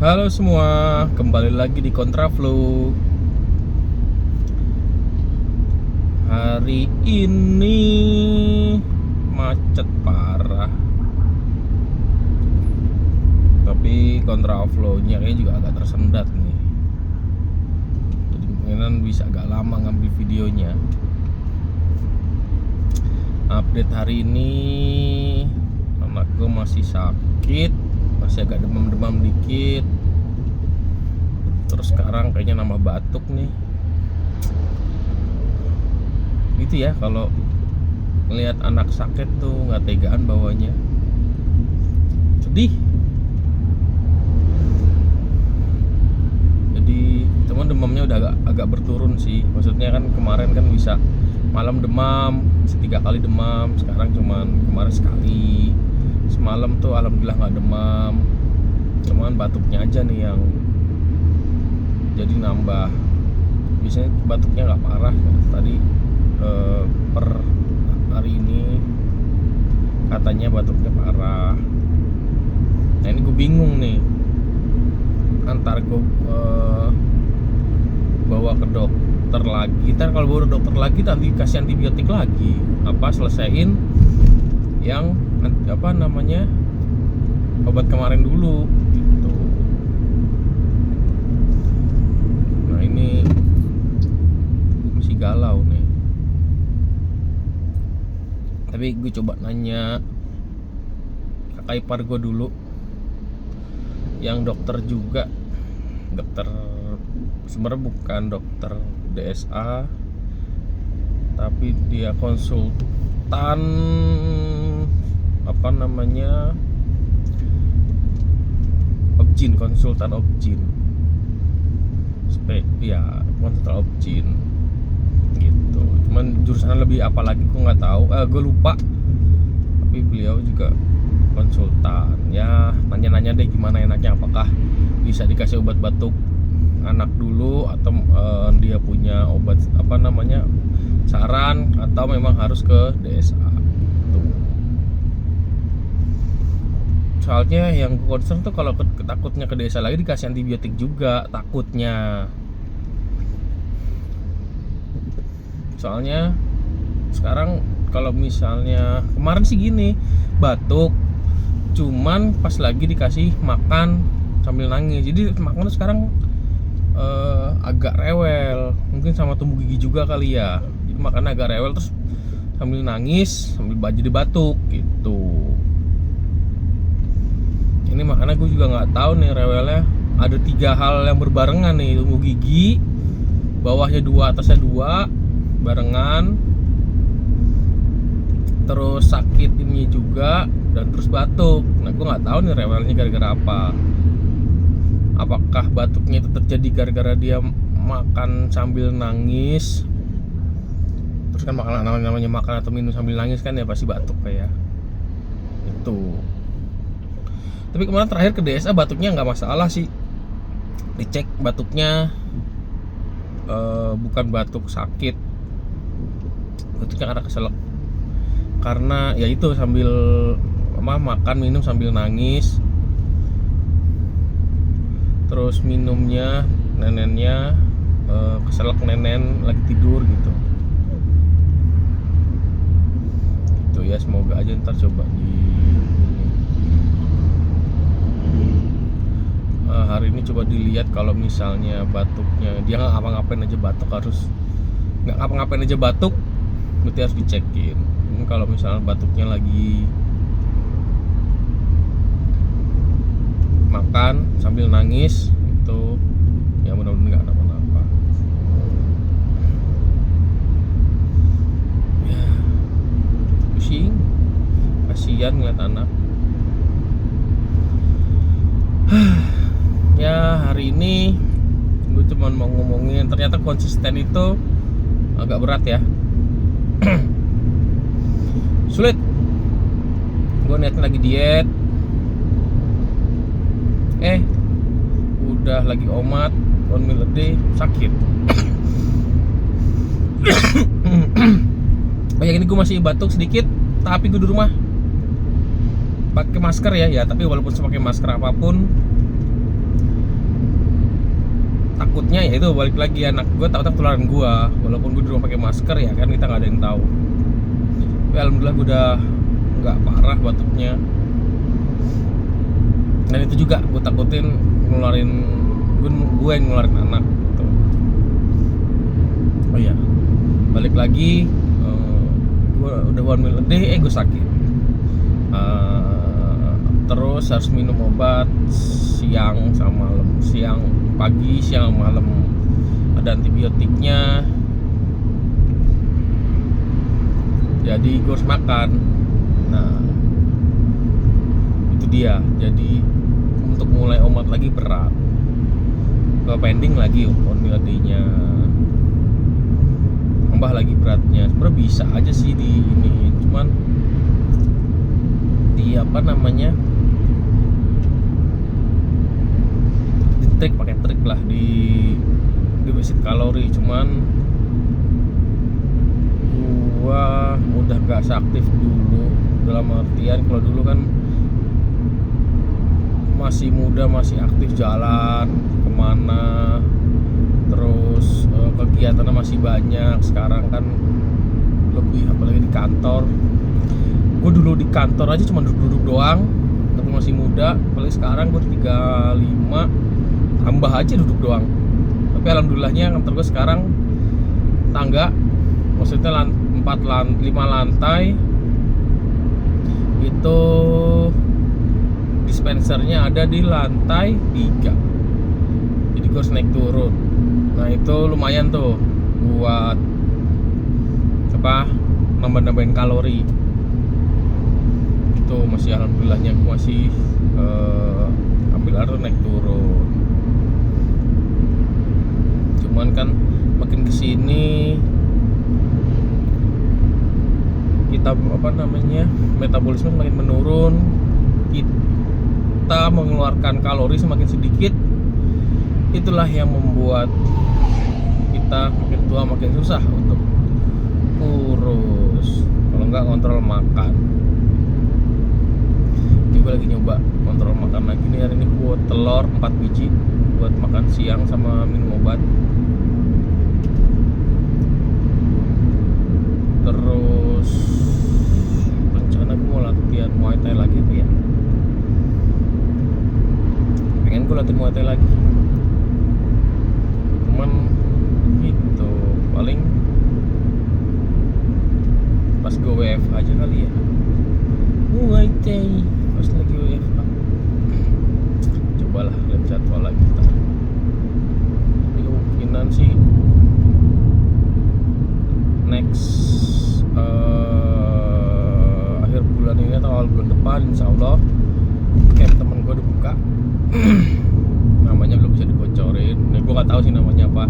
Halo semua, kembali lagi di Kontraflow. Hari ini macet parah, tapi kontraflow-nya kayaknya juga agak tersendat nih. Jadi kemungkinan bisa agak lama ngambil videonya. Update hari ini, anak gue masih sakit, masih agak demam-demam dikit. Terus sekarang kayaknya nambah batuk nih. Gitu ya, kalau ngelihat anak sakit tuh nggak tegaan bawanya, sedih. Jadi teman demamnya udah agak berturun sih. Maksudnya kan kemarin kan bisa malam demam, 3 kali demam. Sekarang cuman kemarin sekali. Semalam tuh alhamdulillah nggak demam, cuman batuknya aja nih yang jadi nambah. Biasanya batuknya nggak parah. Tadi per hari ini katanya batuknya parah. Nah ini gue bingung nih, antar gue bawa ke dokter lagi. Ntar kalau bawa ke dokter lagi nanti kasih antibiotik lagi, apa selesaiin yang apa namanya obat kemarin dulu gitu. Nah ini masih galau nih. Tapi gue coba nanya kakak ipar gue dulu, yang dokter juga, dokter sebenarnya bukan dokter DSA, tapi dia konsultan apa namanya Opjin, konsultan Opjin, ya konsultan Opjin gitu. Cuman jurusan lebih apa lagi gue nggak tahu, gue lupa. Tapi beliau juga konsultan. Ya nanya-nanya deh gimana enaknya, apakah bisa dikasih obat batuk anak dulu atau dia punya obat apa namanya saran, atau memang harus ke DSA tuh. Soalnya yang concern tuh kalau takutnya ke DSA lagi dikasih antibiotik juga, takutnya. Soalnya sekarang kalau misalnya kemarin sih gini, batuk cuman pas lagi dikasih makan sambil nangis. Jadi makan tuh sekarang agak rewel, mungkin sama tumbuh gigi juga kali ya. Jadi makannya agak rewel, terus sambil nangis sambil jadi batuk gitu. Ini makanya gue juga nggak tahu nih rewelnya. Ada 3 hal yang berbarengan nih, tumbuh gigi, bawahnya 2, atasnya 2 barengan, terus sakit ini juga, dan terus batuk. Nah gue nggak tahu nih rewelnya gara-gara apa. Apakah batuknya itu terjadi gara-gara dia makan sambil nangis? Terus kan makanan namanya makan atau minum sambil nangis kan ya pasti batuk kayak itu. Tapi kemarin terakhir ke DSA batuknya nggak masalah sih. Dicek batuknya bukan batuk sakit, batuknya karena keselak. Karena ya itu sambil makan minum sambil nangis. Terus minumnya nenennya keselak, nenen lagi tidur gitu. Itu ya, semoga aja ntar coba di hari ini coba dilihat kalau misalnya batuknya dia nggak ngapa-ngapain aja batuk, harus nggak ngapa-ngapain aja batuk, berarti harus dicekin. Kalau misalnya batuknya lagi makan sambil nangis itu ya mudah-mudahan nggak kenapa-napa ya. Pusing, kasihan ngeliat anak. Ya hari ini gue cuma mau ngomongin, ternyata konsisten itu agak berat ya. Sulit. Gue niatnya lagi diet, udah lagi omat 1 meal a day sakit. Kayak gini gue masih batuk sedikit, tapi gue di rumah pakai masker ya, tapi walaupun pakai masker apapun takutnya ya itu balik lagi, anak gue takutnya ketularan gue, walaupun gue di rumah pakai masker ya kan, kita nggak ada yang tahu. Tapi alhamdulillah gue udah nggak parah batuknya. Dan itu juga gue takutin ngeluarin gue yang ngeluarin anak gitu. Oh iya, balik lagi, gue udah 1 meal a day, gue sakit. Terus harus minum obat siang sama malam, pagi, siang, malam, ada antibiotiknya. Jadi gue harus makan. Nah, itu dia. Jadi untuk mulai omat lagi berat, ke pending lagi 1 meal a day-nya, tambah lagi beratnya. Sebenarnya bisa aja sih di ini, cuman di apa namanya, pakai trik lah di defisit kalori. Cuman gua udah gak seaktif dulu, dalam artian kalau dulu kan masih muda, masih aktif, jalan kemana, terus kegiatannya masih banyak. Sekarang kan lebih, apalagi di kantor. Gue dulu di kantor aja cuma duduk-duduk doang, tapi masih muda. Apalagi sekarang gue 35, tambah aja duduk doang. Tapi alhamdulillahnya kantor gue sekarang tangga, maksudnya 5 lantai itu, dispensernya ada di lantai 3, jadi gue harus naik turun. Nah itu lumayan tuh buat apa, nambah-nambahin kalori. Itu masih alhamdulillahnya gue masih ambil air naik turun. Cuman kan makin kesini kita apa namanya, metabolisme semakin menurun, kita mengeluarkan kalori semakin sedikit. Itulah yang membuat kita makin tua makin susah untuk kurus, kalau nggak kontrol makan. Ini gue lagi nyoba kontrol makan lagi nih. Hari ini gue buat telur 4 biji buat makan siang sama minum obat. Terus rencana gue mau latihan Muay Thai lagi apa ya, pengen gue latihan Muay Thai lagi. Cuman gitu, paling pas gue WFH aja kali ya, Muay Thai pas lagi WFH. Cobalah lihat jadwal lagi ntar. Tapi kemungkinan sih next akhir bulan ini atau awal bulan depan insyaallah camp temen gue udah buka. Namanya belum bisa dibocorin. Nah, gue nggak tahu sih namanya apa.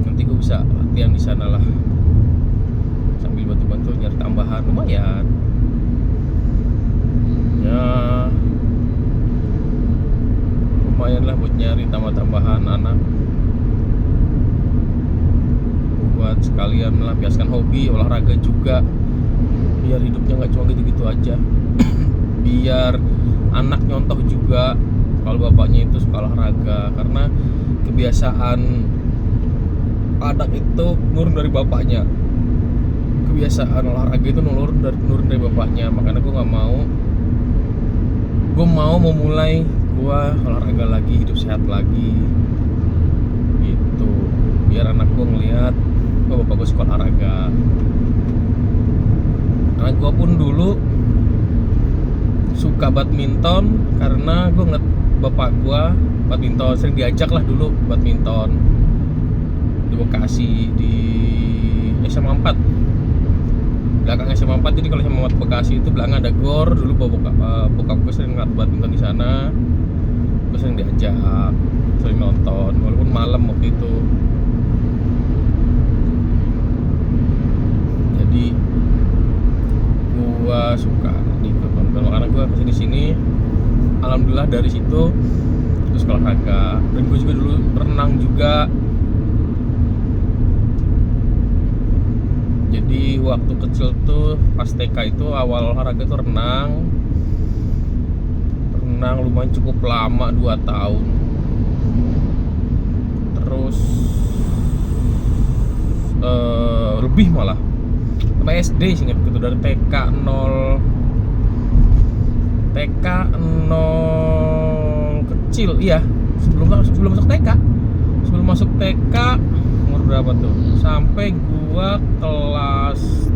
Nanti gue bisa latihan di sana lah, sambil bantu-bantu nyari tambahan lumayan. Ya lumayan lah buat nyari tambahan anak, buat sekalian melampiaskan hobi olahraga juga, biar hidupnya nggak cuma gitu-gitu aja. Biar anak nyontoh juga kalau bapaknya itu suka olahraga, karena kebiasaan anak itu nurun dari bapaknya. Kebiasaan olahraga itu nurun dari bapaknya. Makanya gue mau memulai gue olahraga lagi, hidup sehat lagi gitu, biar anak gue ngelihat bapak gue suka olahraga. Karena gue pun dulu suka badminton, karena gue ngeliat bapak gue badminton, sering diajak lah dulu badminton di Bekasi, di SMA 4, belakang SMA 4. Jadi kalau SMA 4 Bekasi itu belakang ada gor. Dulu bokap gue sering ngeliat badminton di sana, gue sering diajak, sering nonton walaupun malam waktu itu. Jadi gue suka nonton, karena gue kesini sini alhamdulillah dari situ terus olahraga. Dan gue juga dulu renang juga. Jadi waktu kecil tuh pas TK itu awal olahraga tuh renang lumayan cukup lama, 2 tahun. terus lebih malah sampai SD singkat gitu, dari TK 0 kecil, iya, sebelum masuk TK, umur berapa tuh, sampai gua kelas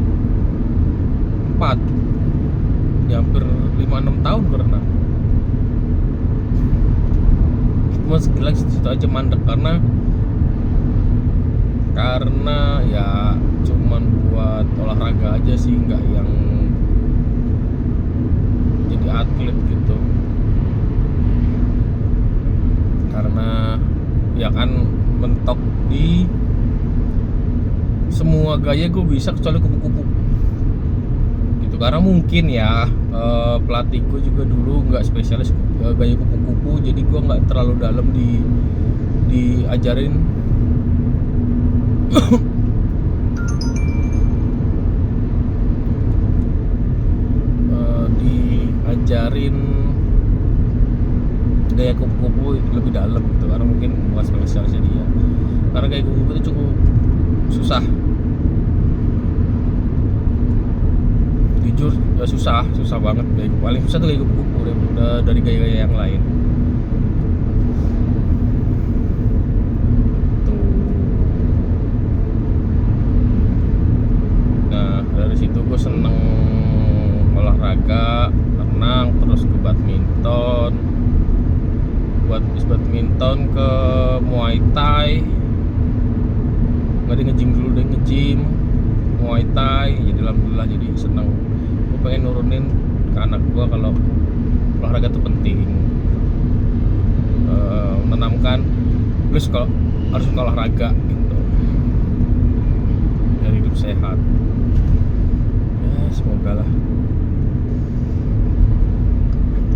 4, ya hampir 5-6 tahun gua renang. Cuma segila situ aja mandek karena ya cuman buat olahraga aja sih, nggak yang jadi atlet gitu. Karena ya kan mentok di semua gaya gue bisa kecuali kupu-kupu gitu. Karena mungkin ya pelatih gue juga dulu nggak spesialis gaya kupu-kupu, jadi gue nggak terlalu dalam diajarin diajarin gaya kupu-kupu lebih dalam gitu, karena mungkin bukan spesialisnya dia. Karena gaya kupu-kupu itu cukup susah, jujur ya susah banget. Gaya paling susah tuh gaya kupu-kupu dari gaya-gaya yang lain tuh. Nah dari situ gue seneng olahraga, renang, terus ke badminton, ke Muay Thai, nggak di nge-gym dulu, deh nge-gym Muay Thai. Jadi alhamdulillah jadi seneng. Gue pengen nurunin ke anak gue kalau olahraga itu penting, menanamkan plus kalau harus suka olahraga gitu, biar hidup sehat ya. Semoga lah,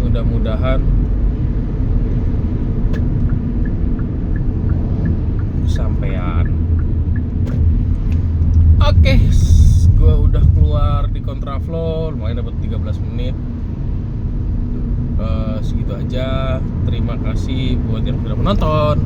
mudah-mudahan sampean. Oke, gue udah keluar di kontraflow, lumayan dapat 13 menit. Segitu aja. Terima kasih buat yang sudah menonton.